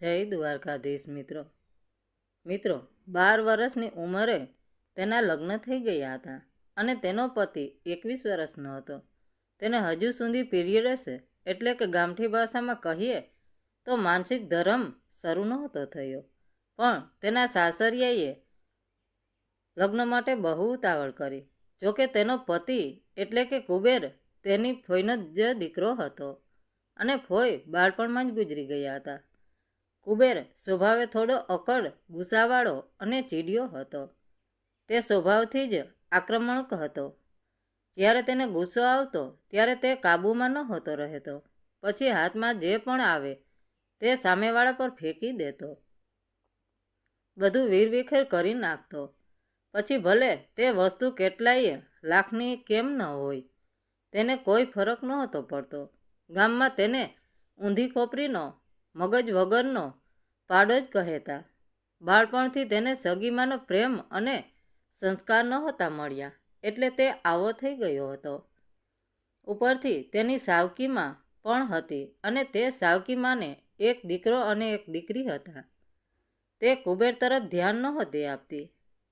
જય દ્વારકાધીશ મિત્રો. 12 વર્ષની ઉંમરે તેના લગ્ન થઈ ગયા હતા અને તેનો પતિ 21 વર્ષનો હતો. તેને હજુ સુધી પીરિયડ છે, એટલે કે ગામઠી ભાષામાં કહીએ તો માનસિક ધર્મ શરૂ નહોતો થયો. પણ તેના સાસરિયાએ લગ્ન માટે બહુ ઉતાવળ કરી. જોકે તેનો પતિ એટલે કે કુબેર તેની ફોઈનો જ દીકરો હતો અને ફોઈ બાળપણમાં જ ગુજરી ગયા હતા. કુબેર સ્વભાવે થોડો અકડ, ગુસ્સાવાળો અને ચીડિયો હતો. તે સ્વભાવથી જ આક્રમક હતો. જ્યારે તેને ગુસ્સો આવતો ત્યારે તે કાબૂમાં નહોતો રહેતો. પછી હાથમાં જે પણ આવે તે સામેવાળા પર ફેંકી દેતો. બધું વીરવિખેર કરી નાખતો. પછી ભલે તે વસ્તુ કેટલાય લાખની કેમ ન હોય, તેને કોઈ ફરક નહોતો પડતો. ગામમાં તેને ઊંધી ખોપરીનો, મગજ વગરનો પાડો જ કહેતા. બાળપણથી તેને સગીમાનો પ્રેમ અને સંસ્કાર નહોતા મળ્યા, એટલે તે આવો થઈ ગયો હતો. ઉપરથી તેની સાવકીમાં પણ હતી અને તે સાવકીમાને એક દીકરો અને એક દીકરી હતા. તે કુબેર તરફ ધ્યાન નહોતી આપતી,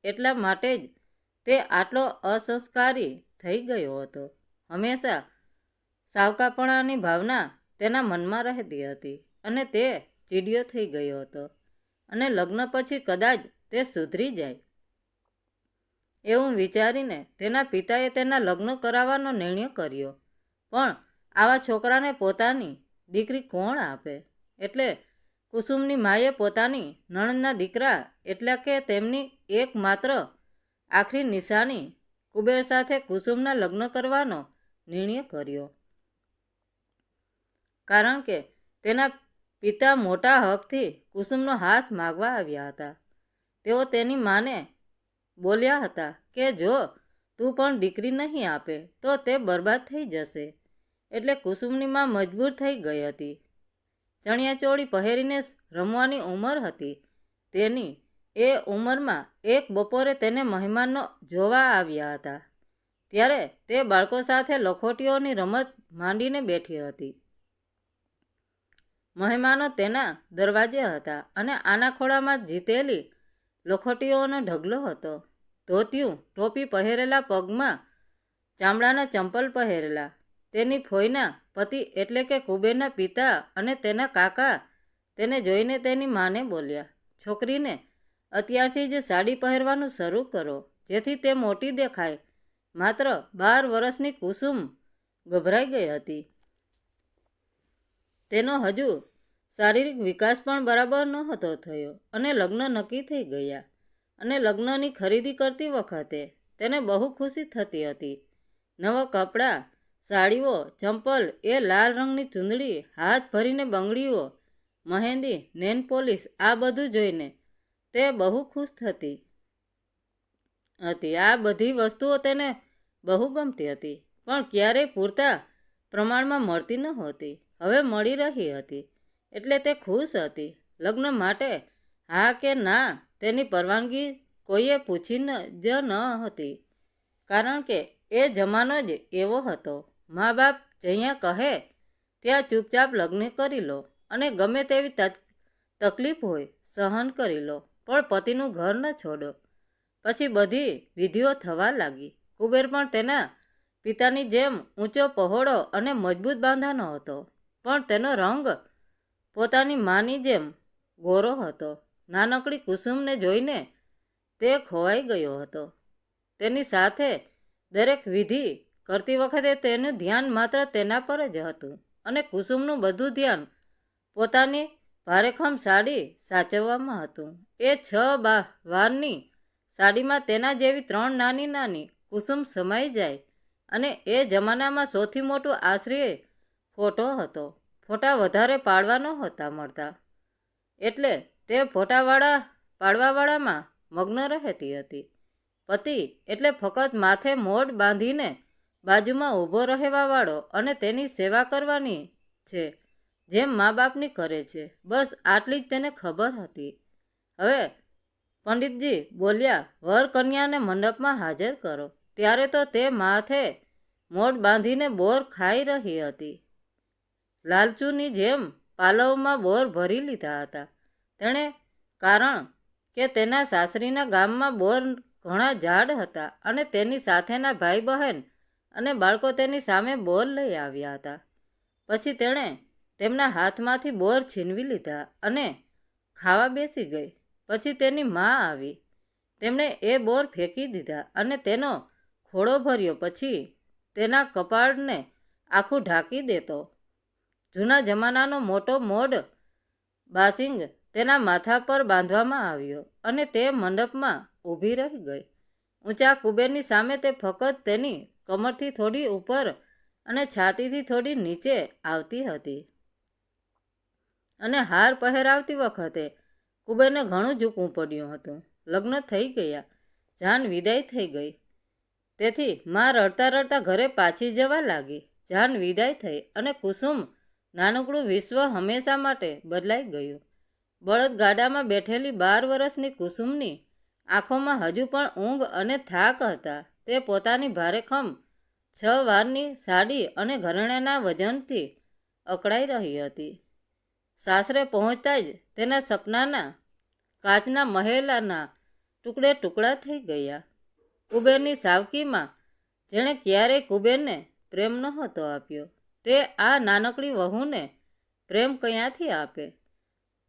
એટલા માટે જ તે આટલો અસંસ્કારી થઈ ગયો હતો. હંમેશા સાવકાપણાની ભાવના તેના મનમાં રહેતી હતી અને તે ચીડિયો થઈ ગયો હતો અને લગ્ન પછી કદાચ તે સુધરી જાય એવું વિચારીને તેના પિતાએ તેના લગ્ન કરાવવાનો નિર્ણય કર્યો. પણ આવા છોકરાને પોતાની દીકરી કોણ આપે? એટલે કુસુમની માએ પોતાની નણંદના દીકરા એટલે કે તેમની એકમાત્ર આખરી નિશાની કુબેર સાથે કુસુમના લગ્ન કરવાનો નિર્ણય કર્યો. કારણ કે તેના પિતા મોટા હકથી કુસુમનો હાથ માગવા આવ્યા હતા. તેઓ તેની માને બોલ્યા હતા કે જો તું પણ દીકરી નહીં આપે તો તે બરબાદ થઈ જશે. એટલે કુસુમની માં મજબૂર થઈ ગઈ હતી. ચણિયાચોળી પહેરીને રમવાની ઉંમર હતી તેની. એ ઉંમરમાં એક બપોરે તેને મહેમાનો જોવા આવ્યા હતા. ત્યારે તે બાળકો સાથે લખોટીઓની રમત માંડીને બેઠી હતી. મહેમાનો તેના દરવાજે હતા અને આના ખોળામાં જીતેલી લખોટીઓનો ઢગલો હતો. ધોતિયું, ટોપી પહેરેલા, પગમાં ચામડાના ચંપલ પહેરેલા. તેની ફોઈના પતિ એટલે કે કુબેરના પિતા અને તેના કાકા તેને જોઈને તેની માને બોલ્યા, છોકરીને અત્યારથી જ સાડી પહેરવાનું શરૂ કરો, જેથી તે મોટી દેખાય. માત્ર 12 વર્ષની કુસુમ ગભરાઈ ગઈ હતી. તેનો હજુ શારીરિક વિકાસ પણ બરાબર નહોતો થયો અને લગ્ન નક્કી થઈ ગયા. અને લગ્નની ખરીદી કરતી વખતે તેને બહુ ખુશી થતી હતી. નવા કપડાં, સાડીઓ, ચંપલ, એ લાલ રંગની ચૂંદડી, હાથ ભરીને બંગડીઓ, મહેંદી, નેન પોલિશ, આ બધું જોઈને તે બહુ ખુશ થતી હતી. આ બધી વસ્તુઓ તેને બહુ ગમતી હતી, પણ ક્યારેય પૂરતા પ્રમાણમાં મળતી નહોતી. હવે મળી રહી હતી એટલે તે ખુશ હતી. લગ્ન માટે હા કે ના તેની પરવાનગી કોઈએ પૂછી જ ન હતી, કારણ કે એ જમાનો જ એવો હતો. મા બાપ જ્યાં કહે ત્યાં ચૂપચાપ લગ્ન કરી લો અને ગમે તેવી તકલીફ હોય સહન કરી લો, પણ પતિનું ઘર ન છોડો. પછી બધી વિધિઓ થવા લાગી. કુબેર પણ તેના પિતાની જેમ ઊંચો, પહોળો અને મજબૂત બાંધાનો હતો, પણ તેનો રંગ પોતાની માની જેમ ગોરો હતો. નાનકડી કુસુમને જોઈને તે ખોવાઈ ગયો હતો. તેની સાથે દરેક વિધિ કરતી વખતે તેનું ધ્યાન માત્ર તેના પર જ હતું અને કુસુમનું બધું ધ્યાન પોતાની ભારેખમ સાડી સાચવવામાં હતું. એ 6 વારની સાડીમાં તેના જેવી 3 નાની નાની કુસુમ સમાઈ જાય. અને એ જમાનામાં સૌથી મોટું આશ્રય ફોટો હતો. ફોટા વધારે પાડવા નહોતા મળતા, એટલે તે પાડવાવાળામાં મગ્ન રહેતી હતી. પતિ એટલે ફક્ત માથે મોઢ બાંધીને બાજુમાં ઊભો રહેવાવાળો અને તેની સેવા કરવાની છે, જેમ મા બાપની કરે છે. બસ આટલી જ તેને ખબર હતી. હવે પંડિતજી બોલ્યા, વર કન્યાને મંડપમાં હાજર કરો. ત્યારે તો તે માથે મોઢ બાંધીને બોર ખાઈ રહી હતી. લાલચુની જેમ પાલવમાં બોર ભરી લીધા હતા તેણે કારણ કે તેના સાસરીના ગામમાં બોર ઘણા ઝાડ હતા અને તેની સાથેના ભાઈ બહેન અને બાળકો તેની સામે બોર લઈ આવ્યા હતા. પછી તેણે તેમના હાથમાંથી બોર છીનવી લીધા અને ખાવા બેસી ગઈ. પછી તેની મા આવી. તેમણે એ બોર ફેંકી દીધા અને તેનો ખોળો ભર્યો. પછી તેના કપાળને આખું ઢાંકી દેતો જૂના જમાનાનો મોટો મોઢ બાસિંગ તેના માથા પર બાંધવામાં આવ્યો અને તે મંડપમાં ઊભી રહી ગઈ. ઊંચા કુબેરની સામે તે ફક્ત તેની કમરથી થોડી ઉપર અને છાતીથી થોડી નીચે આવતી હતી અને હાર પહેરાવતી વખતે કુબેરને ઘણું ઝૂકવું પડ્યું હતું. લગ્ન થઈ ગયા. જાન વિદાય થઈ ગઈ. તેથી મા રડતા રડતા ઘરે પાછી જવા લાગી. જાન વિદાય થઈ અને કુસુમ નાનકડું વિશ્વ હંમેશા માટે બદલાઈ ગયું. બળદગાડામાં બેઠેલી 12 વર્ષની કુસુમની આંખોમાં હજુ પણ ઊંઘ અને થાક હતા. તે પોતાની ભારેખમ 6 વારની સાડી અને ઘરેણાના વજનથી અકળાઈ રહી હતી. સાસરે પહોંચતા જ તેના સપનાના કાચના મહેલાના ટુકડે ટુકડા થઈ ગયા. કુબેરની સાવકીમાં જેણે ક્યારેય કુબેરને પ્રેમ નહોતો આપ્યો, તે આ નાનકડી વહુને પ્રેમ ક્યાંથી આપે?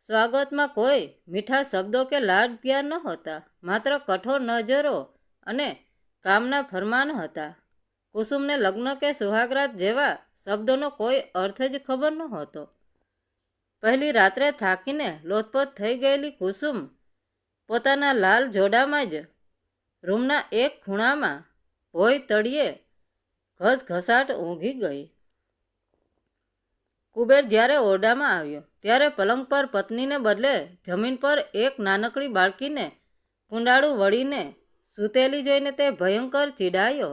સ્વાગતમાં કોઈ મીઠા શબ્દો કે લાડ પ્યાર નહોતા, માત્ર કઠોર નજરો અને કામના ફરમાન હતા. કુસુમને લગ્ન કે સુહાગરાત જેવા શબ્દોનો કોઈ અર્થ જ ખબર નહોતો. પહેલી રાત્રે થાકીને લોથપોથ થઈ ગયેલી કુસુમ પોતાના લાલ જોડામાં જ રૂમના એક ખૂણામાં ભોંય તળિયે ઘસઘસાટ ઊંઘી ગઈ. કુબેર જ્યારે ઓરડામાં આવ્યો ત્યારે પલંગ પર પત્નીને બદલે જમીન પર એક નાનકડી બાળકીને કુંડાળું વળીને સૂતેલી જોઈને તે ભયંકર ચીડાયો.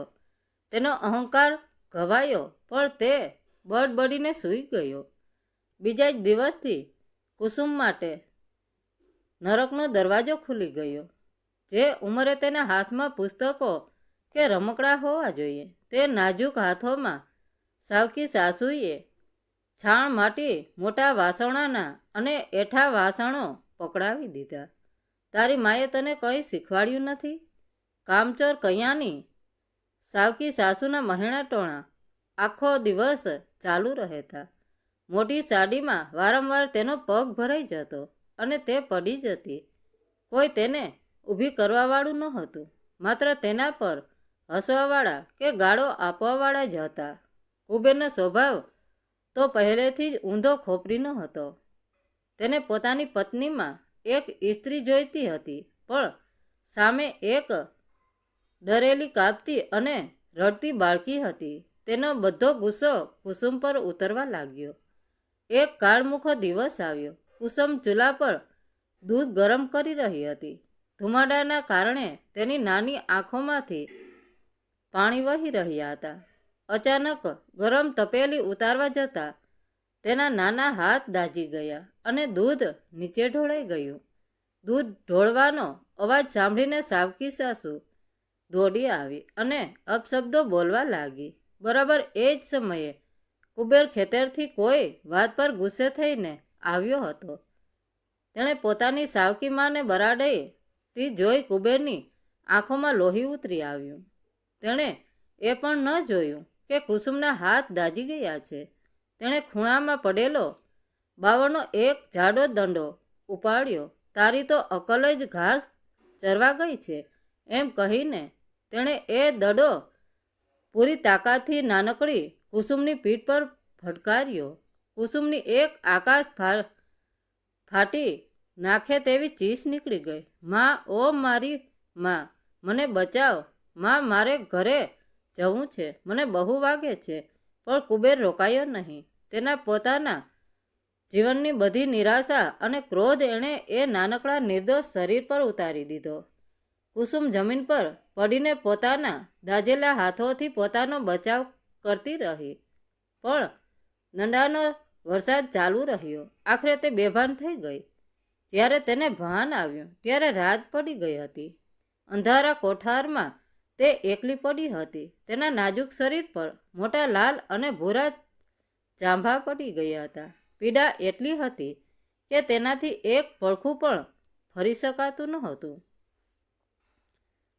તેનો અહંકાર ઘવાયો, પણ તે બળબડીને સૂઈ ગયો. બીજા જ દિવસથી કુસુમ માટે નરકનો દરવાજો ખુલી ગયો. જે ઉંમરે તેના હાથમાં પુસ્તકો કે રમકડા હોવા જોઈએ, તે નાજુક હાથોમાં સાવકી સાસુએ છાણ માટી મોટા વાસણાના અને એઠા વાસણો પકડાવી દીધા. તારી માએ તને કંઈ શીખવાડ્યું નથી? કામચોર કૈયાની સાવકી સાસુના મહેણા ટોણા આખો દિવસ ચાલુ રહેતા. મોટી સાડીમાં વારંવાર તેનો પગ ભરાઈ જતો અને તે પડી જતી. કોઈ તેને ઊભી કરવાવાળું નહોતું, માત્ર તેના પર હસવાવાળા કે ગાળો આપવાવાળા જ હતા. કુબેરનો સ્વભાવ તો પહેલેથી જ ઊંધો ખોપરીનો હતો. તેને પોતાની પત્નીમાં એક સ્ત્રી જોઈતી હતી, પણ સામે એક ડરેલી, કાપતી અને રડતી બાળકી હતી. તેનો બધો ગુસ્સો કુસુમ પર ઉતરવા લાગ્યો. એક કાળમુખો દિવસ આવ્યો. કુસુમ ચૂલા પર દૂધ ગરમ કરી રહી હતી. ધુમાડાના કારણે તેની નાની આંખોમાંથી પાણી વહી રહ્યા હતા. અચાનક ગરમ તપેલી ઉતારવા જતાં તેના નાના હાથ દાઝી ગયા અને દૂધ નીચે ઢોળાઈ ગયું. દૂધ ઢોળવાનો અવાજ સાંભળીને સાવકી સાસુ દોડી આવી અને અપશબ્દો બોલવા લાગી. બરાબર એ જ સમયે કુબેર ખેતરથી કોઈ વાત પર ગુસ્સે થઈને આવ્યો હતો. તેણે પોતાની સાવકી માને બરાડતી જોઈ કુબેરની આંખોમાં લોહી ઉતરી આવ્યું. તેણે એ પણ ન જોયું કે કુસુમના હાથ દાઝી ગયા છે. તેણે ખૂણામાં પડેલો બાવળનો એક જાડો દંડો ઉપાડ્યો. તારી તો અકલ જ ઘાસ ચરવા ગઈ છે, એમ કહીને તેણે એ દડો પૂરી તાકાતથી નાનકડી કુસુમની પીઠ પર ફટકાર્યો. કુસુમની એક આકાશ ફાટી નાખે તેવી ચીસ નીકળી ગઈ. માં, ઓ મારી માં, મને બચાવ. માં, મારે ઘરે જવું છે, મને બહુ વાગે છે. પણ કુબેર રોકાયો નહીં. તેના પોતાના જીવનની બધી નિરાશા અને ક્રોધ એણે એ નાનકડા નિર્દોષ શરીર પર ઉતારી દીધો. કુસુમ જમીન પર પડીને પોતાના દાઝેલા હાથોથી પોતાનો બચાવ કરતી રહી, પણ નંડાનો વરસાદ ચાલુ રહ્યો. આખરે તે બેભાન થઈ ગઈ. જ્યારે તેને ભાન આવ્યું ત્યારે રાત પડી ગઈ હતી. અંધારા કોઠારમાં તે એકલી પડી હતી. તેના નાજુક શરીર પર મોટા લાલ અને ભૂરા ચાંભા પડી ગયા હતા. પીડા એટલી હતી કે તેનાથી એક પડખું પણ ફરી શકાતું નહોતું.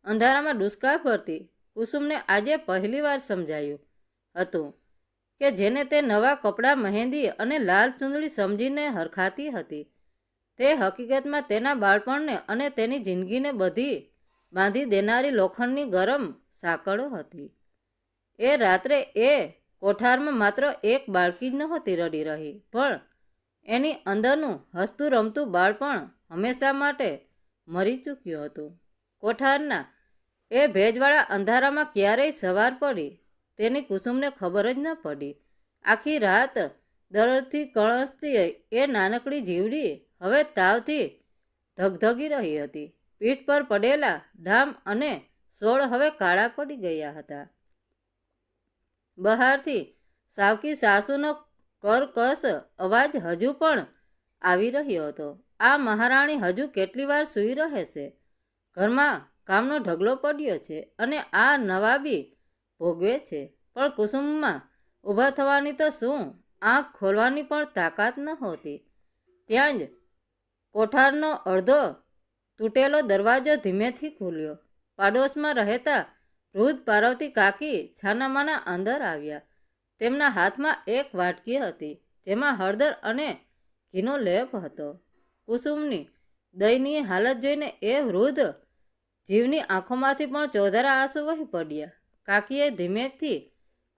અંધારામાં ડુસકા ભરતી કુસુમને આજે પહેલીવાર સમજાયું હતું કે જેને તે નવા કપડાં, મહેંદી અને લાલ ચૂંદડી સમજીને હરખાતી હતી, તે હકીકતમાં તેના બાળપણને અને તેની જિંદગીને બધી બાંધી દેનારી લોખંડની ગરમ સાંકળો હતી. એ રાત્રે એ કોઠારમાં માત્ર એક બાળકી જ નહોતી રડી રહી, પણ એની અંદરનું હસતું રમતું બાળપણ હંમેશા માટે મરી ચૂક્યું હતું. કોઠારના એ ભેજવાળા અંધારામાં ક્યારેય સવાર પડી તેની કુસુમને ખબર જ ન પડી. આખી રાત દર્દથી કણસતી એ નાનકડી જીવડી હવે તાવથી ધગધગી રહી હતી. પીઠ પર પડેલા ડામ અને સોળ હવે કાળા પડી ગયા હતા. બહારથી સાવકી સાસુનો કરકસ અવાજ હજુ પણ આવી રહ્યો હતો. આ મહારાણી હજુ કેટલી વાર સૂઈ રહેશે? ઘરમાં કામનો ઢગલો પડ્યો છે અને આ નવાબી ભોગવે છે, પણ કુસુમમાં ઊભા થવાની તો શું, આંખ ખોલવાની પણ તાકાત નહોતી. ત્યાં જ કોઠારનો અડધો તૂટેલો દરવાજો ધીમેથી ખુલ્યો. પાડોશમાં રહેતા વૃદ્ધ પાર્વતી કાકી છાનામાના અંદર આવ્યા. તેમના હાથમાં એક વાટકી હતી જેમાં હળદર અને ઘીનો લેપ હતો. કુસુમની દયનીય હાલત જોઈને એ વૃદ્ધ જીવની આંખોમાંથી પણ ચોધારા આંસુ વહી પડ્યા. કાકીએ ધીમેથી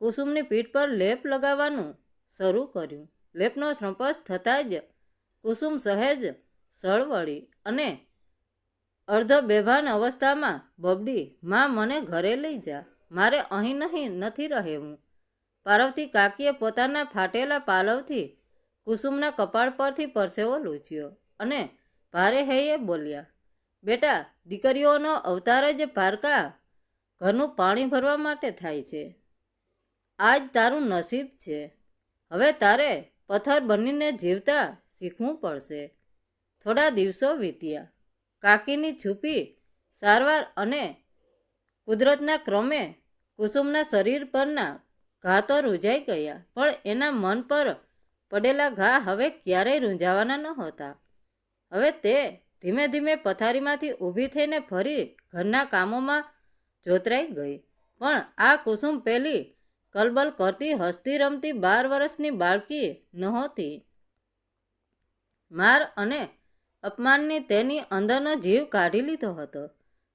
કુસુમની પીઠ પર લેપ લગાવવાનું શરૂ કર્યું. લેપનો સ્પર્શ થતાં જ કુસુમ સહેજ સળવળી અને અર્ધ બેભાન અવસ્થામાં બબડી, માં, મને ઘરે લઈ જા, મારે અહીં નથી રહેવું. પાર્વતી કાકીએ પોતાના ફાટેલા પાલવથી કુસુમના કપાળ પરથી પરસેવો લૂછ્યો અને ભારે હૈયે બોલ્યા, બેટા, દીકરીઓનો અવતાર જ પારકા ઘરનું પાણી ભરવા માટે થાય છે. આજ તારું નસીબ છે. હવે તારે પથ્થર બનીને જીવતા શીખવું પડશે. થોડા દિવસો વીત્યા. કાકીની છુપી સારવાર અને કુદરતના ક્રમે કુસુમના શરીર પરના ઘા તો રૂંઝાઈ ગયા, પણ એના મન પર પડેલા ઘા હવે ક્યારેય રૂંઝાવાના નહોતા. હવે તે ધીમે ધીમે પથારીમાંથી ઊભી થઈને ફરી ઘરના કામોમાં જોતરાઈ ગઈ. પણ આ કુસુમ પેલી કલબલ કરતી હસતી રમતી 12 વર્ષની બાળકી નહોતી. માર અને અપમાનની તેની અંદરનો જીવ કાઢી લીધો હતો.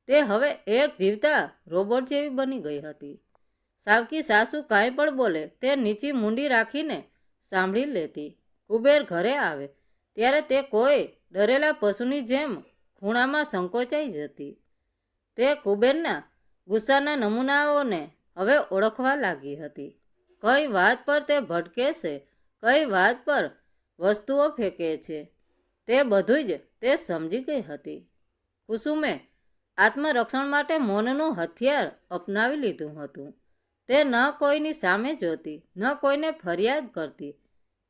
તે હવે એક જીવતા રોબોટ જેવી બની ગઈ હતી. સાવકી સાસુ કાંઈ પણ બોલે તે નીચી મૂંડી રાખીને સાંભળી લેતી. કુબેર ઘરે આવે ત્યારે તે કોઈ ડરેલા પશુની જેમ ખૂણામાં સંકોચાઈ જતી. તે કુબેરના ગુસ્સાના નમૂનાઓને હવે ઓળખવા લાગી હતી. કઈ વાત પર તે ભટકે છે, કઈ વાત પર વસ્તુઓ ફેંકે છે, તે બધું જ તે સમજી ગઈ હતી. કુસુમે આત્મરક્ષણ માટે મૌનનું હથિયાર અપનાવી લીધું હતું. તે ન કોઈની સામે જોતી, ન કોઈને ફરિયાદ કરતી.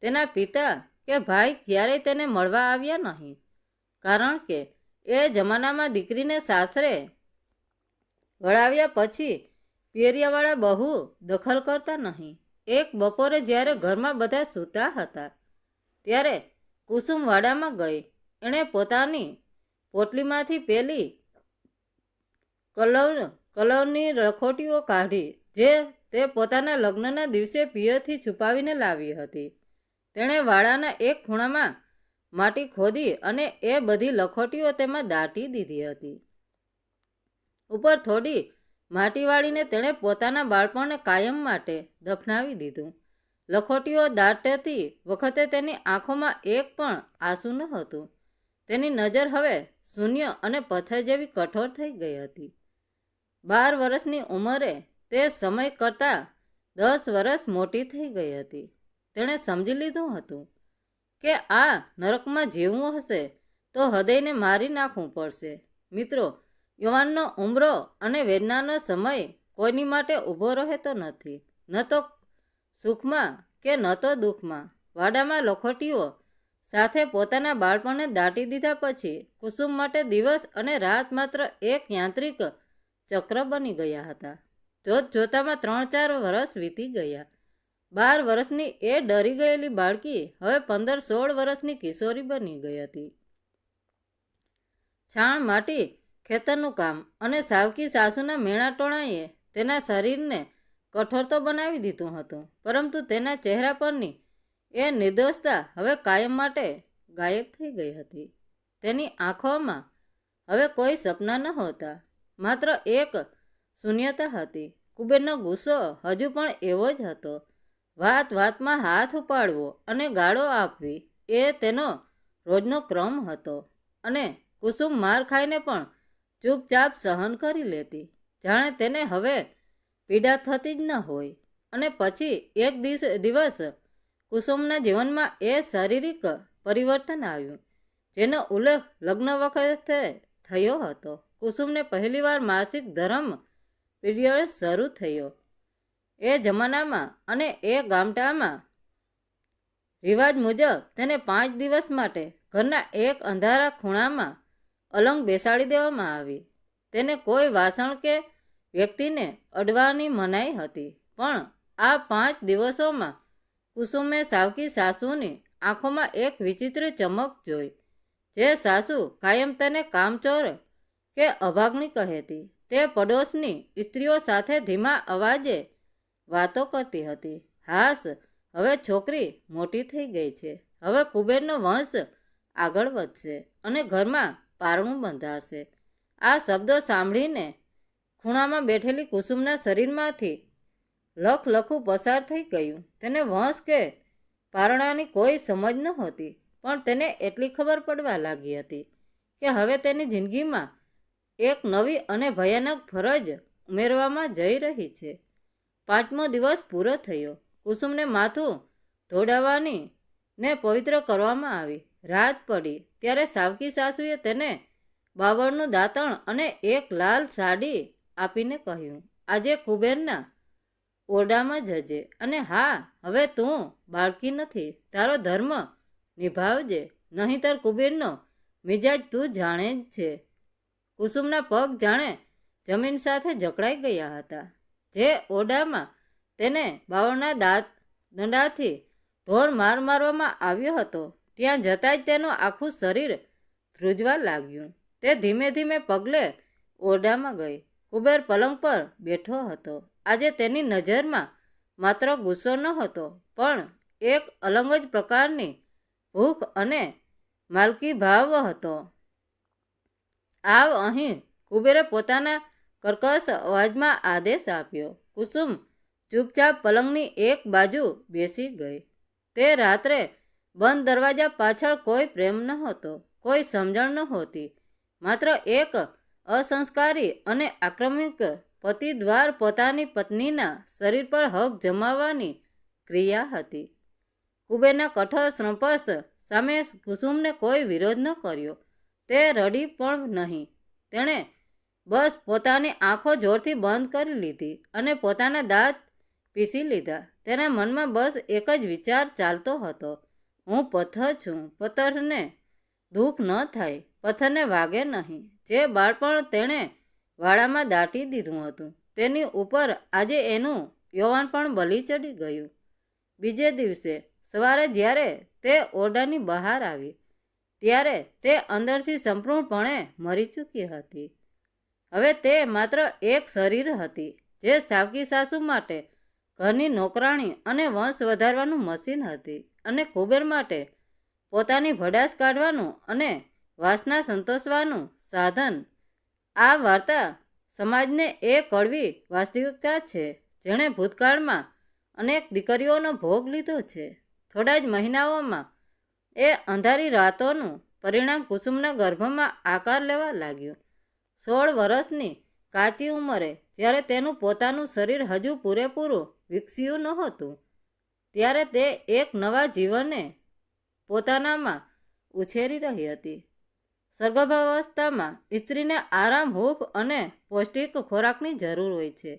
તેના પિતા કે ભાઈ ક્યારેય તેને મળવા આવ્યા નહીં, કારણ કે એ જમાનામાં દીકરીને સાસરે વળાવ્યા પછી પિયરિયાવાળા બહુ દખલ કરતા નહીં. એક બપોરે જ્યારે ઘરમાં બધા સૂતા હતા ત્યારે કુસુમ વાડામાં ગઈ. એણે પોતાની પોટલીમાંથી પેલી કલરની લખોટીઓ કાઢી જે તે પોતાના લગ્નના દિવસે પિયરથી છુપાવીને લાવી હતી. તેણે વાડાના એક ખૂણામાં માટી ખોદી અને એ બધી લખોટીઓ તેમાં દાટી દીધી હતી. ઉપર થોડી માટી વાળીને તેણે પોતાના બાળપણને કાયમ માટે દફનાવી દીધું. લખોટીઓ દાટતી વખતે તેની આંખોમાં એક પણ આંસુ ન હતું. તેની નજર હવે શૂન્ય અને પથ્થર જેવી કઠોર થઈ ગઈ હતી. 12 વર્ષની ઉંમરે તે સમય કરતાં 10 વર્ષ મોટી થઈ ગઈ હતી. તેણે સમજી લીધું હતું કે આ નરકમાં જીવવું હશે તો હૃદયને મારી નાખવું પડશે. મિત્રો, યુવાનનો ઉંમરો અને વેદનાનો સમય કોઈની માટે ઊભો રહેતો નથી, ન તો સુખમાં કે ન તો દુઃખમાં. વાડામાં લખોટીઓ સાથે પોતાના બાળપણને દાટી દીધા પછી કુસુમ માટે દિવસ અને રાત માત્ર એક યાંત્રિક ચક્ર બની ગયા હતા. જોત જોતામાં 3-4 વર્ષ વીતી ગયા. 12 વર્ષની એ ડરી ગયેલી બાળકી હવે 15-16 વર્ષની કિશોરી બની ગઈ હતી. છાણ માટી, ખેતરનું કામ અને સાવકી સાસુના મેણાટોણાએ તેના શરીરને કઠોર તો બનાવી દીધું હતું, પરંતુ તેના ચહેરા પરની એ નિર્દોષતા હવે કાયમ માટે ગાયબ થઈ ગઈ હતી. તેની આંખોમાં હવે કોઈ સપના નહોતા, માત્ર એક શૂન્યતા હતી. કુબેરનો ગુસ્સો હજુ પણ એવો જ હતો. વાત વાતમાં હાથ ઉપાડવો અને ગાળો આપવી એ તેનો રોજનો ક્રમ હતો, અને કુસુમ માર ખાઈને પણ ચૂપચાપ સહન કરી લેતી, જાણે તેને હવે પીડા થતી જ ન હોય. અને પછી એક દિવસ કુસુમના જીવનમાં એ શારીરિક પરિવર્તન આવ્યું, જેનો ઉલ્લેખ લગ્ન વખતે થયો હતો. કુસુમને પહેલીવાર માસિક ધર્મ પીરિયડ શરૂ થયો. એ જમાનામાં અને એ ગામડામાં રિવાજ મુજબ તેને 5 દિવસ માટે ઘરના એક અંધારા ખૂણામાં અલંગ બેસાડી દેવામાં આવી. તેને કોઈ વાસણ કે વ્યક્તિને અડવાની મનાઈ હતી. પણ આ 5 દિવસોમાં કુસુમે સાવકી સાસુની આંખોમાં એક વિચિત્ર ચમક જોઈ. જે સાસુ કાયમ તેને કામચોર કે અભાગણી કહેતી, તે પડોશની સ્ત્રીઓ સાથે ધીમા અવાજે વાતો કરતી હતી. હાસ, હવે છોકરી મોટી થઈ ગઈ છે. હવે કુબેરનો વંશ આગળ વધશે અને ઘરમાં પારણું બંધાશે. આ શબ્દો સાંભળીને ખૂણામાં બેઠેલી કુસુમના શરીરમાંથી લખલખું પસાર થઈ ગયું. તેને વંશ કે પારણાની કોઈ સમજ નહોતી, પણ તેને એટલી ખબર પડવા લાગી હતી કે હવે તેની જિંદગીમાં એક નવી અને ભયાનક ફરજ ઉમેરવામાં જઈ રહી છે. 5મો દિવસ પૂરો થયો. કુસુમને માથું ધોડાવવાની ને પવિત્ર કરવામાં આવી. રાત પડી ત્યારે સાવકી સાસુએ તેને બાવળનું દાંતણ અને એક લાલ સાડી આપીને કહ્યું, આજે કુબેરના ઓરડામાં જજે, અને હા, હવે તું બાળકી નથી. તારો ધર્મ નિભાવજે, નહીંતર કુબેરનો મિજાજ તું જાણે જ છે. કુસુમના પગ જાણે જમીન સાથે જકડાઈ ગયા હતા. જે ઓરડામાં તેને બાવળના દંડાથી ઢોર માર મારવામાં આવ્યો હતો, ત્યાં જતાં જ તેનું આખું શરીર ધ્રુજવા લાગ્યું. તે ધીમે ધીમે પગલે ઓરડામાં ગઈ. કુબેર પલંગ પર બેઠો હતો. આજે તેની નજરમાં માત્ર ગુસ્સો નહોતો, પણ એક અલગ જ પ્રકારની ભૂખ અને માલકી ભાવ હતો. આવ અહીં, કુબેરે પોતાના કર્કશ અવાજમાં આદેશ આપ્યો. કુસુમ ચૂપચાપ પલંગની એક બાજુ બેસી ગઈ. તે રાત્રે બંધ દરવાજા પાછળ કોઈ પ્રેમ નહોતો, કોઈ સમજણ નહોતી, માત્ર એક અસંસ્કારી અને આક્રમક પતિ દ્વાર પોતાની પત્નીના શરીર પર હક જમાવવાની ક્રિયા હતી. કુબેરના કઠોર સંપર્શ સામે કુસુમને કોઈ વિરોધ ન કર્યો. તે રડી પણ નહીં. તેણે બસ પોતાની આંખો જોરથી બંધ કરી લીધી અને પોતાના દાંત પીસી લીધા. તેના મનમાં બસ એક જ વિચાર ચાલતો હતો, હું પથ્થર છું, પથ્થરને દુઃખ ન થાય, પથ્થરને વાગે નહીં. જે બાળપણ તેણે વાડામાં દાટી દીધું હતું, તેની ઉપર આજે એનું યૌવન પણ બલી ચડી ગયું. બીજે દિવસે સવારે જ્યારે તે ઓરડાની બહાર આવી, ત્યારે તે અંદરથી સંપૂર્ણપણે મરી ચૂકી હતી. હવે તે માત્ર એક શરીર હતી, જે સાવકી સાસુ માટે ઘરની નોકરાણી અને વંશ વધારવાનું મશીન હતી, અને કુબેર માટે પોતાની ભડાસ કાઢવાનું અને વાસના સંતોષવાનું સાધન. આ વાર્તા સમાજને એ કડવી વાસ્તવિકતા છે, જેણે ભૂતકાળમાં અનેક દીકરીઓનો ભોગ લીધો છે. થોડા જ મહિનાઓમાં એ અંધારી રાતોનું પરિણામ કુસુમના ગર્ભમાં આકાર લેવા લાગ્યું. 16 વર્ષની કાચી ઉંમરે, જ્યારે તેનું પોતાનું શરીર હજુ પૂરેપૂરું વિકસ્યું નહોતું, ત્યારે તે એક નવા જીવને પોતાનામાં ઉછેરી રહી હતી. સર્ગર્ભાવસ્થામાં સ્ત્રીને આરામ, હૂંફ અને પૌષ્ટિક ખોરાકની જરૂર હોય છે,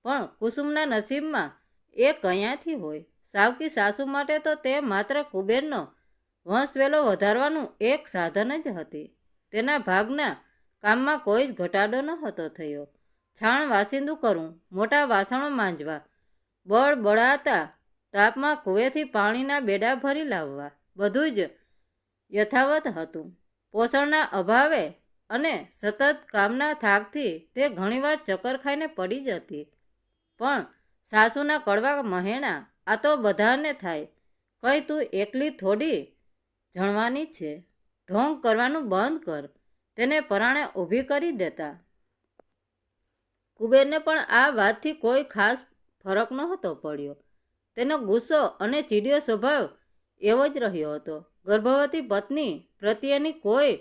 પણ કુસુમના નસીબમાં એ કયાંથી હોય. સાવકી સાસુ માટે તો તે માત્ર કુબેરનો વંશવેલો વધારવાનું એક સાધન જ હતી. તેના ભાગના કામમાં કોઈ જ ઘટાડો નહોતો થયો. છાણ વાસિંદુ કરવું, મોટા વાસણો માંજવા, બળબડાતા તાપમાં કૂવેથી પાણીના બેડા ભરી લાવવા બધું જ યથાવત હતું. પોષણના અભાવે અને સતત કામના થાકથી તે ઘણીવાર ચક્કર ખાઈને પડી જતી. પણ સાસુના કડવા મહેણા, આ તો બધાને થાય, કંઈ તું એકલી થોડી જણવાની છે, ઢોંગ કરવાનું બંધ કર, તેને પરાણે ઊભી કરી દેતા. કુબેરને પણ આ વાતથી કોઈ ખાસ ફરક નહોતો પડ્યો. તેનો ગુસ્સો અને ચીડિયો સ્વભાવ એવો જ રહ્યો હતો. ગર્ભવતી પત્ની પ્રત્યેની કોઈ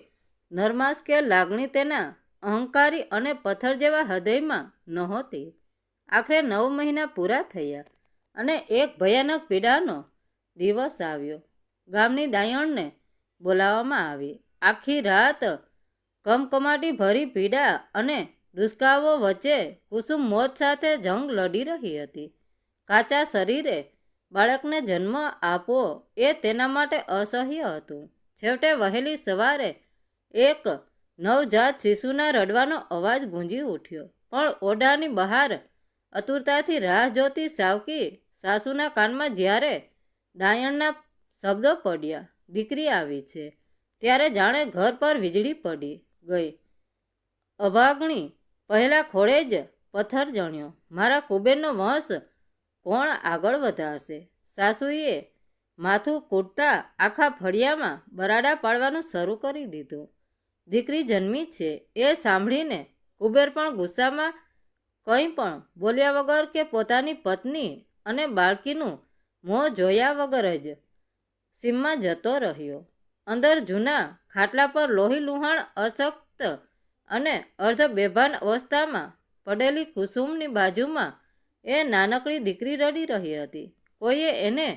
નરમાશ કે લાગણી તેના અહંકારી અને પથ્થર જેવા હૃદયમાં નહોતી. આખરે 9 મહિના પૂરા થયા અને એક ભયાનક પીડાનો દિવસ આવ્યો. ગામની દાયણને બોલાવવામાં આવી. આખી રાત કમકમાટી ભરી પીડા અને દુષ્કાવો વચ્ચે કુસુમ મોત સાથે જંગ લડી રહી હતી. કાચા શરીરે બાળકને જન્મ આપવો એ તેના માટે અસહ્ય હતું. છેવટે વહેલી સવારે એક નવજાત શિશુના રડવાનો અવાજ ગુંજી ઉઠ્યો. પણ ઓરડાની બહાર આતુરતાથી રાહ જોતી સાવકી સાસુના કાનમાં જ્યારે દાયણના શબ્દો પડ્યા, દીકરી આવી છે, ત્યારે જાણે ઘર પર વીજળી પડી ગઈ. અભાગણી પહેલા ખોળે જ પથ્થર જણ્યો. મારા કુબેરનો વંશ કોણ આગળ વધારશે? સાસુએ માથું કૂટતા આખા ફળિયામાં બરાડા પાડવાનું શરૂ કરી દીધું. દીકરી જન્મી છે એ સાંભળીને કુબેર પણ ગુસ્સામાં કંઈ પણ બોલ્યા વગર કે પોતાની પત્ની અને બાળકીનું મોં જોયા વગર જ સીમમાં જતો રહ્યો. અંદર જૂના ખાટલા પર લોહી લુહાણ, અશક્ત અને અર્ધ બેભાન અવસ્થામાં પડેલી કુસુમની બાજુમાં એ નાનકડી દીકરી રડી રહી હતી. કોઈએ એને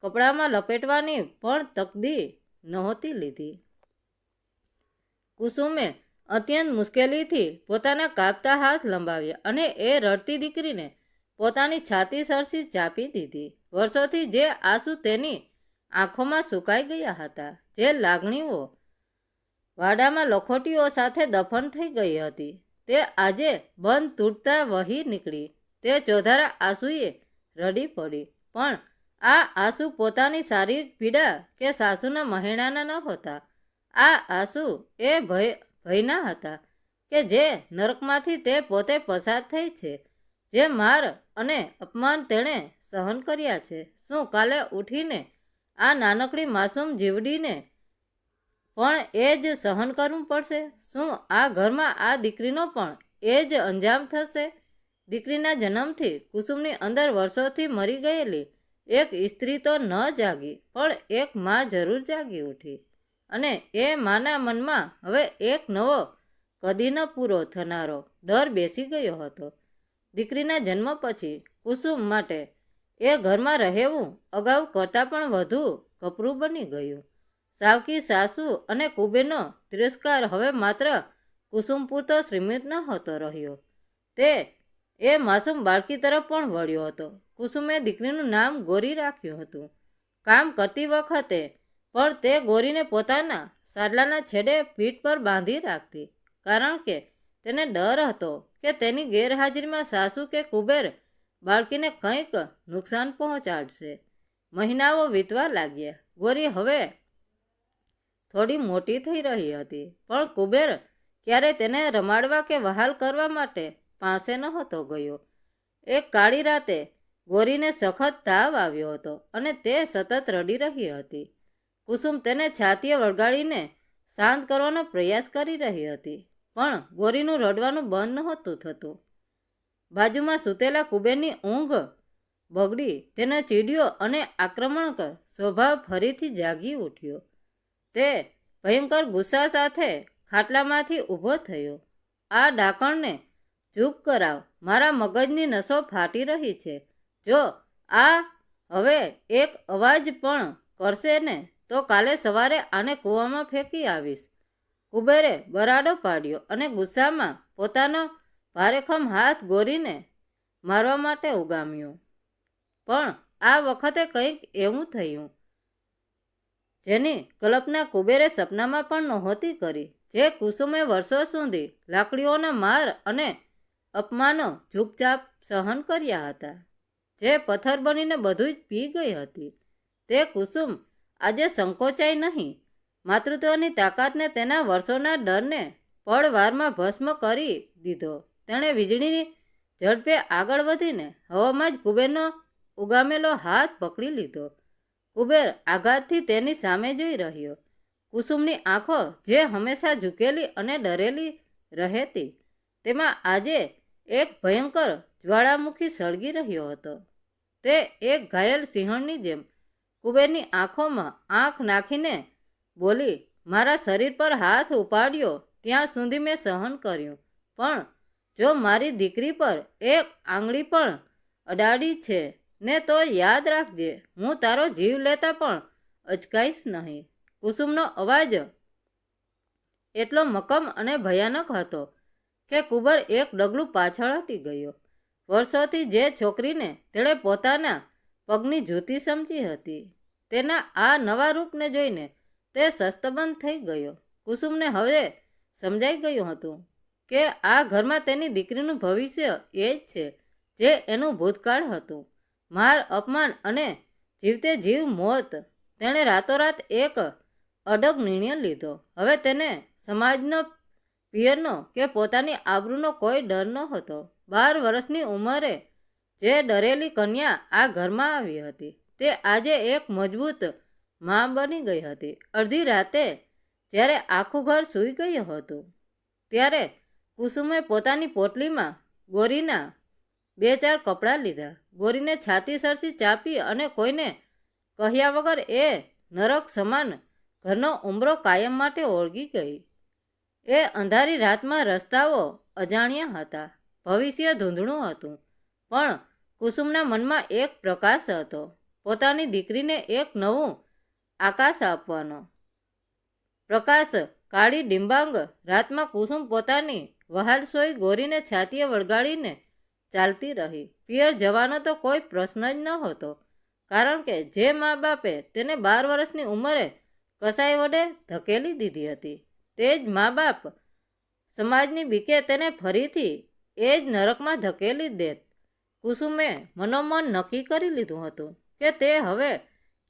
કપડામાં લપેટવાની પણ તકદી નહોતી લીધી. કુસુમે અત્યંત મુશ્કેલીથી પોતાના કાપતા હાથ લંબાવ્યા અને એ રડતી દીકરીને પોતાની છાતી સરસી ચાપી દીધી. વર્ષોથી જે આંસુ તેની આંખોમાં સુકાઈ ગયા હતા, જે લાગણીઓ વાડામાં લખોટીઓ સાથે દફન થઈ ગઈ હતી, તે આજે બંધ તૂટતા વહી નીકળી. તે ચોધારા આંસુએ રડી પડી. પણ આ આંસુ પોતાની શારીરિક પીડા કે સાસુના મહેણાના નહોતા. આ આંસુ એ ભયના હતા કે જે નરકમાંથી તે પોતે પસાર થઈ છે, જે માર અને અપમાન તેણે સહન કર્યા છે. શું કાલે ઉઠીને આ નાનકડી માસૂમ જીવડીને પણ એ જ સહન કરવું પડશે? શું આ ઘરમાં આ દીકરીનો પણ એ જ અંજામ થશે? દીકરીના જન્મથી કુસુમની અંદર વર્ષોથી મરી ગયેલી એક સ્ત્રી તો ન જાગી, પણ એક મા જરૂર જાગી ઉઠી. અને એ માના મનમાં હવે એક નવો કદી ન પૂરો થનારો ડર બેસી ગયો હતો. દીકરીના જન્મ પછી કુસુમ માટે એ ઘરમાં રહેવું અગાઉ કરતાં પણ વધુ કપરું બની ગયું. સાવકી સાસુ અને કુબેરનો તિરસ્કાર હવે માત્ર કુસુમ પૂરતો સીમિત નહોતો રહ્યો. તે એ માસૂમ બાળકી તરફ પણ વળ્યો હતો. કુસુમે દીકરીનું નામ ગોરી રાખ્યું હતું. કામ કરતી વખતે પણ તે ગોરીને પોતાના સાડલાના છેડે પીઠ પર બાંધી રાખતી, કારણ કે તેને ડર હતો કે તેની ગેરહાજરીમાં સાસુ કે કુબેર બાળકીને કંઈક નુકસાન પહોંચાડશે. મહિનાઓ વીતવા લાગ્યા. ગોરી હવે થોડી મોટી થઈ રહી હતી, પણ કુબેર ક્યારે તેને રમાડવા કે વહાલ કરવા માટે પાસે નહોતો ગયો. એક કાળી રાતે ગોરીને સખત તાવ આવ્યો હતો અને તે સતત રડી રહી હતી. કુસુમ તેને છાતીએ વળગાડીને શાંત કરવાનો પ્રયાસ કરી રહી હતી, પણ ગોરીનું રડવાનું બંધ નહોતું થતું. બાજુમાં સૂતેલા કુબેરની ઊંઘ બગડી. તેનો ચીડિયો અને આક્રમક સ્વભાવ ફરીથી જાગી ઉઠ્યો. તે ભયંકર ગુસ્સા સાથે ખાટલામાંથી ઊભો થયો. આ ડાકણને ચૂપ કરાવ, મારા મગજની નસો ફાટી રહી છે. જો આ હવે એક અવાજ પણ કરશે ને તો કાલે સવારે આને કૂવામાં ફેંકી આવીશ. કુબેરે બરાડો પાડ્યો અને ગુસ્સામાં પોતાનો ભારેખમ હાથ ગોરીને મારવા માટે ઉગામ્યો. પણ આ વખતે કંઈક એવું થયું જેની કલ્પના કુબેરે સપનામાં પણ નહોતી કરી. જે કુસુમે વર્ષો સુધી લાકડીઓના માર અને અપમાનો ચૂપચાપ સહન કર્યા હતા, જે પથ્થર બનીને બધું જ પી ગઈ હતી. તે કુસુમ આજે સંકોચાઈ નહીં. માતૃત્વની તાકાતને, તેના વર્ષોના ડરને પળવારમાં ભસ્મ કરી દીધો. તેણે વીજળીની ઝડપે આગળ વધીને હવામાં જ કુબેરનો ઉગામેલો હાથ પકડી લીધો. કુબેર આઘાતથી તેની સામે જોઈ રહ્યો. કુસુમની આંખો, જે હંમેશા ઝૂકેલી અને ડરેલી રહેતી, તેમાં આજે એક ભયંકર જ્વાળામુખી સળગી રહ્યો હતો. તે એક ઘાયલ સિંહણની જેમ કુબેરની આંખોમાં આંખ નાખીને બોલી, મારા શરીર પર હાથ ઉપાડ્યો ત્યાં સુધી મેં સહન કર્યું, પણ જો મારી દીકરી પર એક આંગળી પણ અડાડી છે ને તો યાદ રાખજે, હું તારો જીવ લેતા પણ અચકાઈશ નહીં. કુસુમનો અવાજ એટલો મક્કમ અને ભયાનક હતો કે કુબેર એક ડગલું પાછળ હટી ગયો. વર્ષોથી જે છોકરીને તેણે પોતાના પગની જૂતી સમજી હતી, તેના આ નવા રૂપને જોઈને તે શસ્તબંધ થઈ ગયો. કુસુમને હવે સમજાઈ ગયું હતું કે આ ઘરમાં તેની દીકરીનું ભવિષ્ય એ જ છે જે એનું ભૂતકાળ હતું. માર, અપમાન અને જીવતે જીવ મોત. તેણે રાતોરાત એક અડગ નિર્ણય લીધો. હવે તેને સમાજનો, પિયરનો કે પોતાની આબરૂનો કોઈ ડર નહોતો. 12 વર્ષની ઉંમરે જે ડરેલી કન્યા આ ઘરમાં આવી હતી, તે આજે એક મજબૂત મા બની ગઈ હતી. અડધી રાતે જ્યારે આખું ઘર સૂઈ ગયું હતું, ત્યારે કુસુમે પોતાની પોટલીમાં ગોરીના 2-4 કપડાં લીધા. ગોરીને છાતી સરસી ચાપી અને કોઈને કહ્યા વગર એ નરક સમાન ઘરનો ઉંબરો કાયમ માટે ઓળગી ગઈ. એ અંધારી રાતમાં રસ્તાઓ અજાણ્યા હતા, ભવિષ્ય ધૂંધળું હતું, પણ કુસુમના મનમાં એક પ્રકાશ હતો, પોતાની દીકરીને એક નવું આકાશ આપવાનો પ્રકાશ. કાળી ડિંબાંગ રાતમાં કુસુમ પોતાની વહાલસોઈ ગોરીને છાતીએ વળગાડીને ચાલતી રહી. પિયર જવાનો તો કોઈ પ્રશ્ન જ નહોતો, કારણ કે જે મા બાપે તેને 12 વર્ષની ઉંમરે કસાઈ વડે ધકેલી દીધી હતી, તે જ મા બાપ સમાજની બીકે તેને ફરીથી એ જ નરકમાં ધકેલી દેત. કુસુમે મનોમન નક્કી કરી લીધું હતું કે તે હવે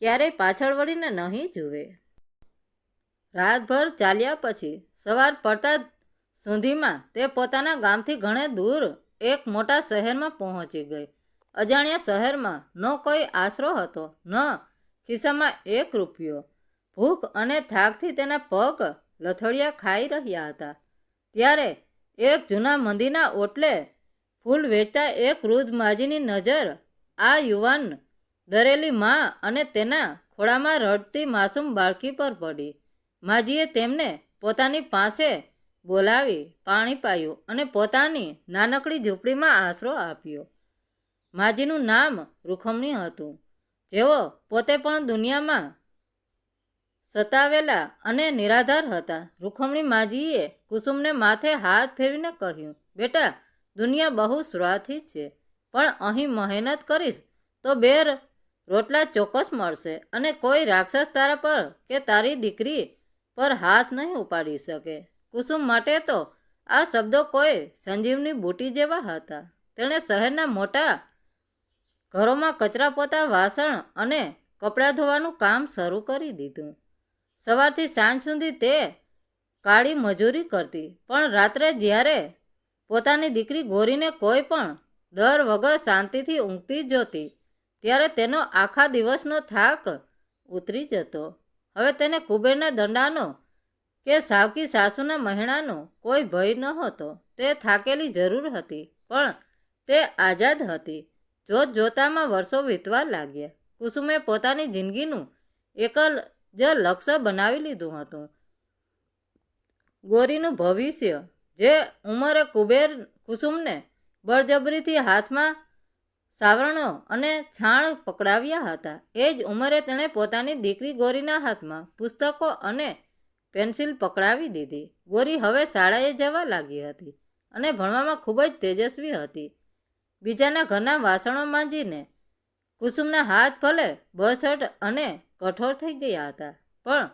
ક્યારેય પાછળ વળીને નહીં જુએ. રાતભર ચાલ્યા પછી સવાર પડતા સુધીમાં તે પોતાના ગામથી ઘણે દૂર એક મોટા શહેરમાં પહોંચી ગઈ. અજાણ્યા શહેરમાં ન કોઈ આશરો હતો, ન ખિસ્સામાં 1 રૂપિયો. ભૂખ અને થાકથી તેના પગ લથડિયા ખાઈ રહ્યા હતા. ત્યારે એક જૂના મંદિરના ઓટલે ફૂલ વેચતા એક વૃદ્ધ માજીની નજર આ યુવાન ડરેલી મા અને તેના ખોળામાં રડતી માસૂમ બાળકી પર પડી. માજીએ તેમને પોતાની પાસે બોલાવી પાણી પાયું અને પોતાની નાનકડી ઝૂંપડીમાં આશરો આપ્યો. માજીનું નામ રૂખમણી હતું. જેઓ પોતે પણ દુનિયામાં સતાવેલા અને નિરાધાર હતા. રૂખમણી માજીએ કુસુમને માથે હાથ ફેરવીને કહ્યું, બેટા, દુનિયા બહુ સ્વાર્થી છે, પણ અહીં મહેનત કરીશ તો 2 રોટલા ચોક્કસ મળશે અને કોઈ રાક્ષસ તારા પર કે તારી દીકરી પર હાથ નહીં ઉપાડી શકે. કુસુમ માટે તો આ શબ્દો કોઈ સંજીવની બૂટી જેવા હતા. તેણે શહેરના મોટા ઘરોમાં કચરા પોતા, વાસણ અને કપડાં ધોવાનું કામ શરૂ કરી દીધું. સવારથી સાંજ સુધી તે કાળી મજૂરી કરતી, પણ રાત્રે જ્યારે પોતાની દીકરી ગોરીને કોઈ પણ ડર વગર શાંતિથી ઊંઘતી જોતી, ત્યારે તેનો આખા દિવસનો થાક ઉતરી જતો. હવે તેને કુબેરના દંડાનો કે સાવકી સાસુના મહેણાનો કોઈ ભય નહોતો. તે થાકેલી જરૂર હતી, પણ તે આઝાદ હતી. જોત જોતામાં વર્ષો વીતવા લાગ્યા. કુસુમે પોતાની જિંદગીનું એક જ લક્ષ્ય બનાવી લીધું હતું, ગોરીનું ભવિષ્ય. જે ઉંમરે કુસુમને બળજબરીથી હાથમાં સાવરણો અને છાણ પકડાવ્યા હતા, એ જ ઉંમરે તેણે પોતાની દીકરી ગોરીના હાથમાં પુસ્તકો અને પેન્સિલ પકડાવી દીધી. ગોરી હવે શાળાએ જવા લાગી હતી અને ભણવામાં ખૂબ જ તેજસ્વી હતી. બીજાના ઘરના વાસણો માંજીને કુસુમના હાથ ભલે બળછટ અને કઠોર થઈ ગયા હતા, પણ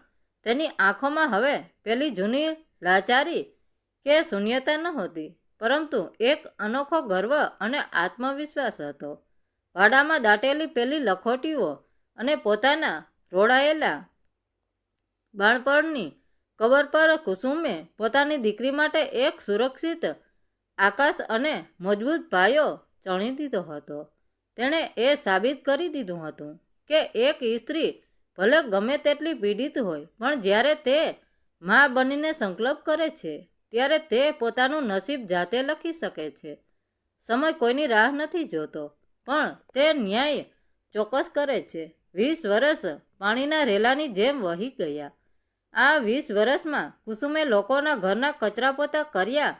તેની આંખોમાં હવે પેલી જૂની લાચારી કે શૂન્યતા નહોતી, પરંતુ એક અનોખો ગર્વ અને આત્મવિશ્વાસ હતો. ભાડામાં દાટેલી પેલી લખોટીઓ અને પોતાના રોડાયેલા બાળપણની કબર પર કુસુમે પોતાની દીકરી માટે એક સુરક્ષિત આકાશ અને મજબૂત પાયો ચણી દીધો હતો. તેણે એ સાબિત કરી દીધું હતું કે એક સ્ત્રી ભલે ગમે તેટલી પીડિત હોય, પણ જ્યારે તે મા બનીને સંકલ્પ કરે છે ત્યારે તે પોતાનું નસીબ જાતે લખી શકે છે. સમય કોઈની રાહ નથી જોતો, પણ તે ન્યાય ચોક્કસ કરે છે. 20 વર્ષ પાણીના રેલાની જેમ વહી ગયા. આ 20 વર્ષમાં કુસુમે લોકોના ઘરના કચરા પોતા કર્યા,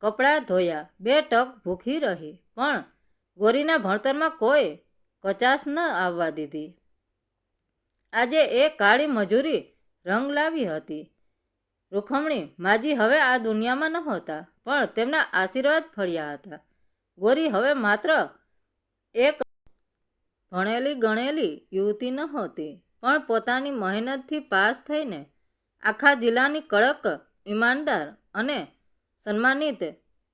કપડાં ધોયા, 2 ટક ભૂખી રહી, પણ ગોરીના ભણતરમાં કોઈ કચાશ ન આવવા દીધી. આજે એ કાળી મજૂરી રંગ લાવી હતી. રૂખમણી માજી હવે આ દુનિયામાં નહોતા, પણ તેમના આશીર્વાદ ફળ્યા હતા. ગોરી હવે માત્ર એક ભણેલી ગણેલી યુવતી નહોતી, પણ પોતાની મહેનતથી પાસ થઈને આખા જિલ્લાની કડક, ઈમાનદાર અને સન્માનિત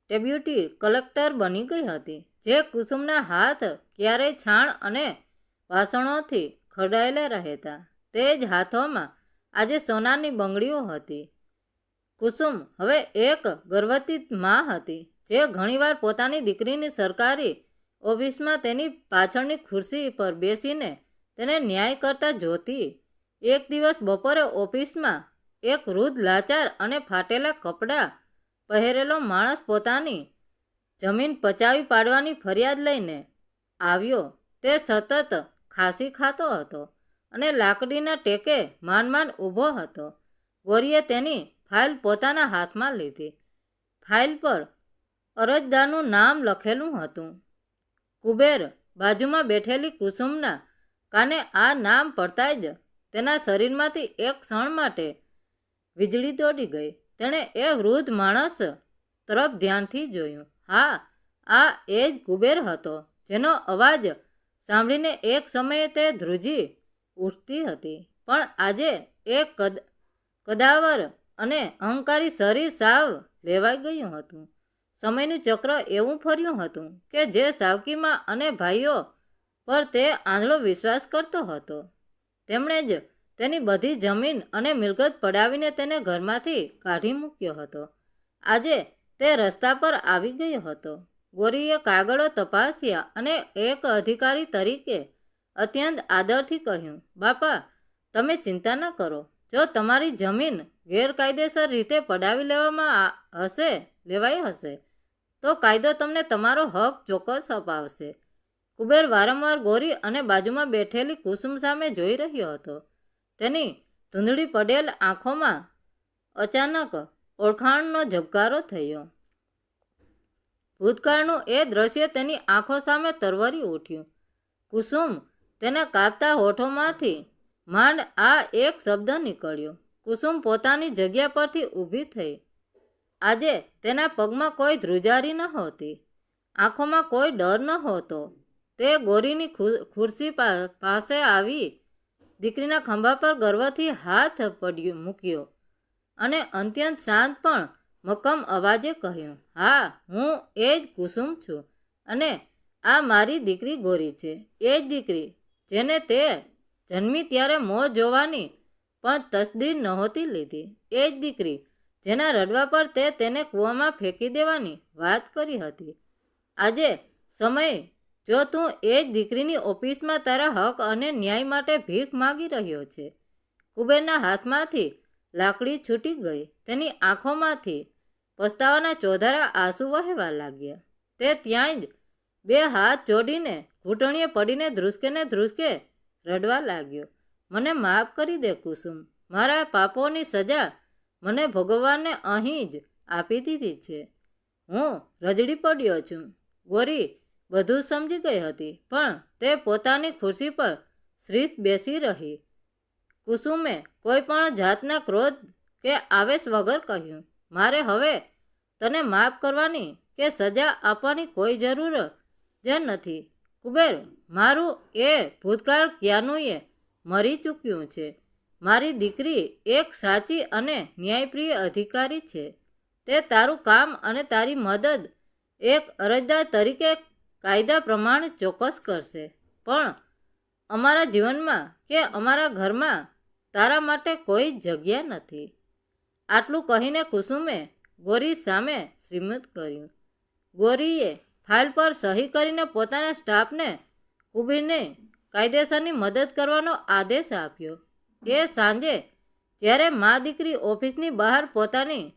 ડેપ્યુટી કલેક્ટર બની ગઈ હતી. જે કુસુમના હાથ ક્યારેય છાણ અને વાસણોથી ખરડાયેલા રહેતા, તે જ હાથોમાં આજે સોનાની બંગડીઓ હતી. કુસુમ હવે એક ગર્વવતી મા હતી, જે ઘણીવાર પોતાની દીકરીની સરકારી ઓફિસમાં તેની પાછળની ખુરશી પર બેસીને તેને ન્યાય કરતા જોતી. એક દિવસ બપોરે ઓફિસમાં એક વૃદ્ધ, લાચાર અને ફાટેલા કપડાં પહેરેલો માણસ પોતાની જમીન પચાવી પાડવાની ફરિયાદ લઈને આવ્યો. તે સતત ખાંસી ખાતો હતો અને લાકડીના ટેકે માંડ માંડ ઊભો હતો. ગોરીએ તેની ફાઇલ પોતાના હાથમાં લીધી. ફાઇલ પર અરજદારનું નામ લખેલું હતું. કુબેર બાજુમાં બેઠેલી કુસુમના કાને આ નામ પડતા જ તેના શરીરમાંથી એક ક્ષણ માટે વીજળી દોડી ગઈ. તેણે એ વૃદ્ધ માણસ તરફ ધ્યાનથી જોયું. હા, આ એ જ કુબેર હતો, જેનો અવાજ સાંભળીને એક સમયે તે ધ્રુજી ઉઠતી હતી, પણ આજે એક કદાવર અને અહંકારી શરીર સાવ લેવાઈ ગયું હતું. સમયનું ચક્ર એવું ફર્યું હતું કે જે સાવકીમાં અને ભાઈઓ પર તે આંધળો વિશ્વાસ કરતો હતો, તેમણે જ તેની બધી જમીન અને મિલકત પડાવીને તેને ઘરમાંથી કાઢી મૂક્યો હતો. આજે તે રસ્તા પર આવી ગયો હતો. ગોરીએ કાગળો તપાસ્યા અને એક અધિકારી તરીકે અત્યંત આદરથી કહ્યું, બાપા, તમે ચિંતા ન કરો. જો તમારી જમીન ગેરકાયદેસર રીતે પડાવી લેવાઈ હશે તો કાયદો તમને તમારો હક ચોક્કસ અપાવશે. કુબેર વારંવાર ગોરી અને બાજુમાં બેઠેલી કુસુમ સામે જોઈ રહ્યો હતો. તેની ધૂંધળી પડેલ આંખોમાં અચાનક ઓળખાણનો ઝબકારો થયો. ભૂતકાળનું એ દ્રશ્ય તેની આંખો સામે તરવરી ઉઠ્યું. કુસુમ, તેના કાપતા હોઠોમાંથી માંડ આ એક શબ્દ નીકળ્યો. કુસુમ પોતાની જગ્યા પરથી ઊભી થઈ. આજે તેના પગમાં કોઈ ધ્રુજારી નહોતી, આંખોમાં કોઈ ડર નહોતો. તે ગોરીની ખુરશી પાસે આવી દીકરીના ખંભા પર ગર્વથી હાથ મૂક્યો અને અત્યંત શાંત પણ મક્કમ અવાજે કહ્યું, હા, હું એ જ કુસુમ છું અને આ મારી દીકરી ગોરી છે. એ જ દીકરી જેને તે જન્મી ત્યારે મોં જોવાની પણ તસદીર નહોતી લીધી. એ જ દીકરી જેના રડવા પર તે તેને કૂવામાં ફેંકી દેવાની વાત કરી હતી. આજે સમય જો તું એ જ દીકરીની ઓફિસમાં તારા હક અને ન્યાય માટે ભીખ માગી રહ્યો છે. કુબેરના હાથમાંથી લાકડી છૂટી ગઈ. તેની આંખોમાંથી પસ્તાવાના ચોધારા આંસુ વહેવા લાગ્યા. તે ત્યાં જ 2 હાથ જોડીને ઘૂંટણીએ પડીને ધ્રુસકે રડવા લાગ્યો. મને માફ કરી દે કુસુમ. મારા પાપોની સજા મને ભોગવવાને અહીં જ આપી દીધી છે. હું રજડી પડ્યો છું. ગોરી બધું સમજી ગઈ હતી, પણ તે પોતાની ખુરશી પર સ્થિર બેસી રહી. કુસુમે કોઈ પણ જાતના ક્રોધ કે આવેશ વગર કહ્યું, મારે હવે તને માફ કરવાની કે સજા આપવાની કોઈ જરૂર જ નથી. કુબેર, મારું એ ભૂતકાળ ક્યારનુંય મરી ચૂક્યું છે. મારી દીકરી એક સાચી અને ન્યાયપ્રિય અધિકારી છે. તે તારું કામ અને તારી મદદ એક અરજદાર તરીકે કાયદા પ્રમાણે ચોક્કસ કરશે, પણ અમારા જીવનમાં કે અમારા ઘરમાં તારા માટે કોઈ જગ્યા નથી. આટલું કહીને કુસુમે ગૌરી સામે શ્રીમત કર્યું. ગૌરીએ ફાઇલ પર સહી કરીને પોતાના સ્ટાફને કુબીરને કાયદેસરની મદદ કરવાનો આદેશ આપ્યો. એ સાંજે જ્યારે મા દીકરી ઓફિસની બહાર પોતાની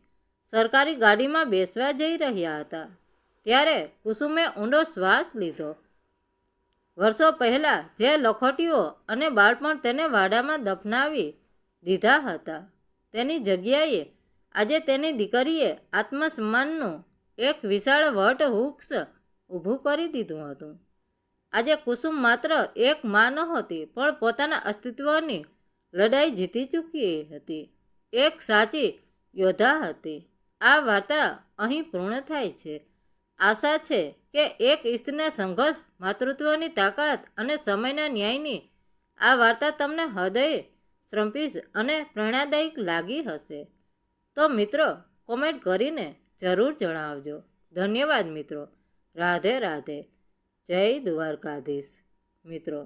સરકારી ગાડીમાં બેસવા જઈ રહ્યા હતા, ત્યારે કુસુમે ઊંડો શ્વાસ લીધો. વર્ષો પહેલાં જે લખોટીઓ અને બાળપણ તેને વાડામાં દફનાવી દીધા હતા, તેની જગ્યાએ આજે તેની દીકરીએ આત્મસન્માનનું એક વિશાળ વટવૃક્ષ ઊભું કરી દીધું હતું. આજે કુસુમ માત્ર એક મા નહોતી, પણ પોતાના અસ્તિત્વની લડાઈ જીતી ચૂકી હતી. એક સાચી યોદ્ધા હતી. આ વાર્તા અહીં પૂર્ણ થાય છે. આશા છે કે એક સ્ત્રીના સંઘર્ષ, માતૃત્વની તાકાત અને સમયના ન્યાયની આ વાર્તા તમને હૃદય સ્પર્શી અને પ્રેરણાદાયક લાગી હશે. તો મિત્રો, કોમેન્ટ કરીને જરૂર જણાવજો. ધન્યવાદ મિત્રો. રાધે રાધે. જય દ્વારકાધીશ મિત્રો.